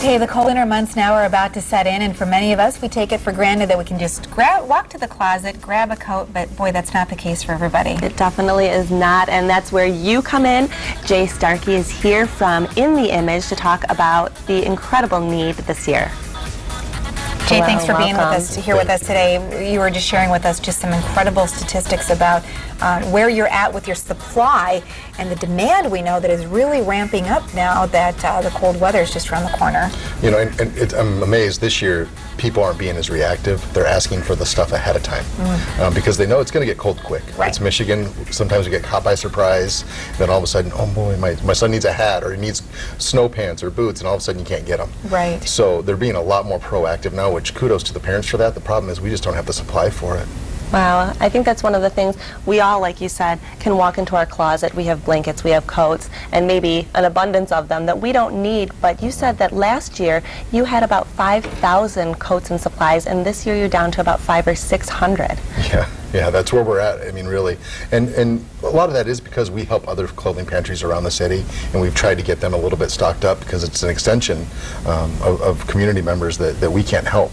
Okay, the cold winter months now are about to set in, and for many of us, we take it for granted that we can just walk to the closet, grab a coat, but boy, that's not the case for everybody. It definitely is not, and that's where you come in. Jay Starkey is here from In the Image to talk about the incredible need this year. Jay, thanks for being with us here with us today. You were just sharing with us just some incredible statistics about where you're at with your supply and the demand we know that is really ramping up now that the cold weather is just around the corner. You know, and I'm amazed this year people aren't being as reactive. They're asking for the stuff ahead of time because they know it's going to get cold quick. Right. It's Michigan. Sometimes we get caught by surprise. Then all of a sudden, oh boy, my son needs a hat or he needs snow pants or boots, and all of a sudden you can't get them. Right. So they're being a lot more proactive now, which kudos to the parents for that. The problem is we just don't have the supply for it. Wow, I think that's one of the things we all, like you said, can walk into our closet. We have blankets, we have coats, and maybe an abundance of them that we don't need. But you said that last year you had about 5,000 coats and supplies, and this year you're down to about 500 or 600. Yeah, that's where we're at. I mean, really. And a lot of that is because we help other clothing pantries around the city, and we've tried to get them a little bit stocked up because it's an extension of community members that we can't help.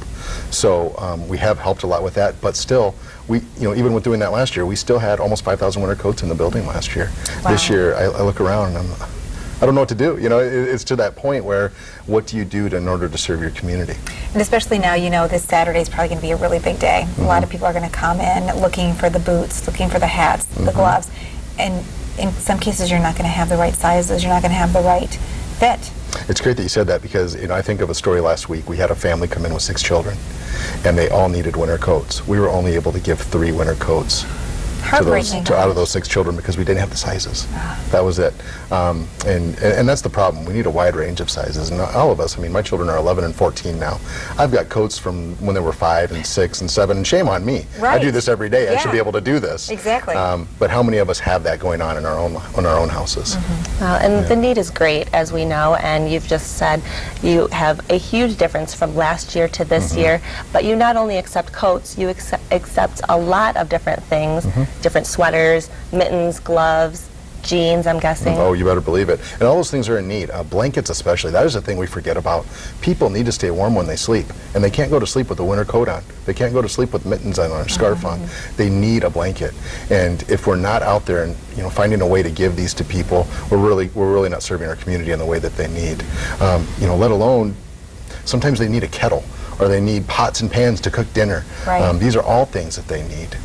So we have helped a lot with that, but still, even with doing that last year, we still had almost 5,000 winter coats in the building last year. Wow. This year, I look around and I don't know what to do. You know, it's to that point where what do you do in order to serve your community? And especially now, you know, this Saturday is probably going to be a really big day. A lot of people are going to come in looking for the boots, looking for the hats, the gloves, and in some cases you're not going to have the right sizes, you're not going to have the right fit. It's great that you said that because, you know, I think of a story last week. We had a family come in with 6 children, and they all needed winter coats. We were only able to give 3 winter coats out of those 6 children because we didn't have the sizes. That was it. And that's the problem. We need a wide range of sizes. And all of us, I mean, my children are 11 and 14 now. I've got coats from when they were 5 and 6 and 7, and shame on me. Right. I do this every day. Yeah. I should be able to do this. Exactly. But how many of us have that going on in our own houses? Well, and the need is great, as we know, and you've just said you have a huge difference from last year to this year, but you not only accept coats, you accept a lot of different things, different sweaters, mittens, gloves, jeans, I'm guessing. Oh, you better believe it. And all those things are in need. Blankets especially. That is the thing we forget about. People need to stay warm when they sleep, and they can't go to sleep with a winter coat on. They can't go to sleep with mittens on or a scarf on. They need a blanket. And if we're not out there and finding a way to give these to people, we're really not serving our community in the way that they need. Let alone sometimes they need a kettle, or they need pots and pans to cook dinner. Right. These are all things that they need.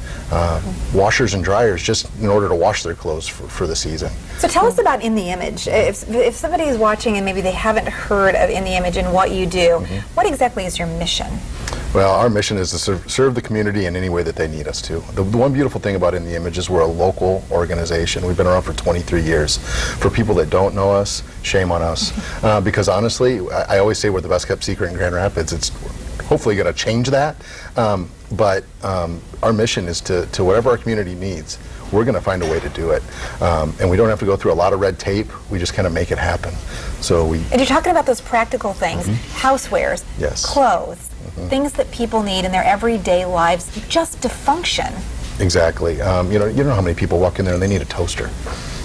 Washers and dryers just in order to wash their clothes for the season. So tell us about In the Image. If somebody is watching and maybe they haven't heard of In the Image and what you do, what exactly is your mission? Well, our mission is to serve the community in any way that they need us to. The one beautiful thing about In the Image is we're a local organization. We've been around for 23 years. For people that don't know us, shame on us. Because honestly, I always say we're the best kept secret in Grand Rapids. It's hopefully going to change that. But our mission is to whatever our community needs, we're going to find a way to do it. And we don't have to go through a lot of red tape. We just kind of make it happen. And you're talking about those practical things, housewares, clothes, things that people need in their everyday lives just to function. Exactly. You know how many people walk in there and they need a toaster.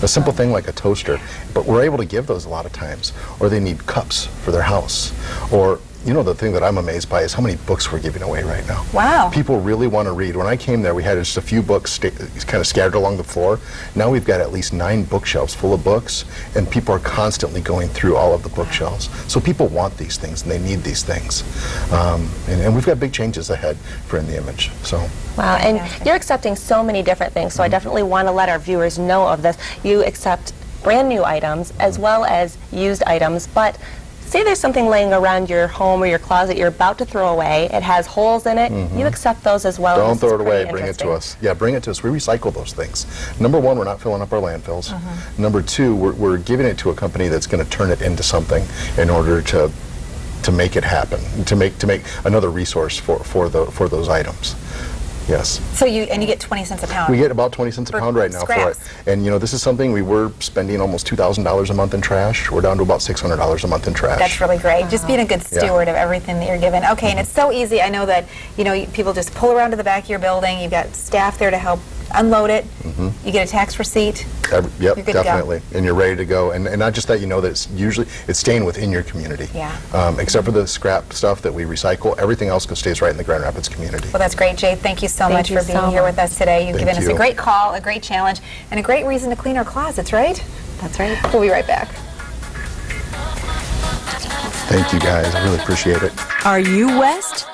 A simple thing like a toaster, but we're able to give those a lot of times. Or they need cups for their house. Or the thing that I'm amazed by is how many books we're giving away right now. Wow. People really want to read. When I came there, we had just a few books kind of scattered along the floor. Now we've got at least 9 bookshelves full of books, and people are constantly going through all of the bookshelves. So people want these things, and they need these things. And we've got big changes ahead for In the Image. So. Wow, and you're accepting so many different things, so I definitely want to let our viewers know of this. You accept brand new items as well as used items, but say there's something laying around your home or your closet you're about to throw away, it has holes in it, you accept those as well. Don't throw it away, bring it to us. Yeah, bring it to us. We recycle those things. Number 1, we're not filling up our landfills. Number 2, we're giving it to a company that's going to turn it into something in order to make it happen, to make another resource for those items. Yes. So you get 20 cents a pound. We get about 20 cents a pound right now scraps. for it. And this is something we were spending almost $2,000 a month in trash. We're down to about $600 a month in trash. That's really great. Just being a good steward of everything that you're given. Okay, and it's so easy. I know that people just pull around to the back of your building. You've got staff there to help unload it, you get a tax receipt. Yep, You're good to go. definitely. And you're ready to go. And not just that, you know that it's staying within your community. Yeah. Except for the scrap stuff that we recycle, everything else stays right in the Grand Rapids community. Well, that's great, Jay. Thank you so much you for being so here much. with us today. You've Thank given us a you. great call, a great challenge, and a great reason to clean our closets, right? That's right. We'll be right back. Thank you, guys. I really appreciate it. Are you West?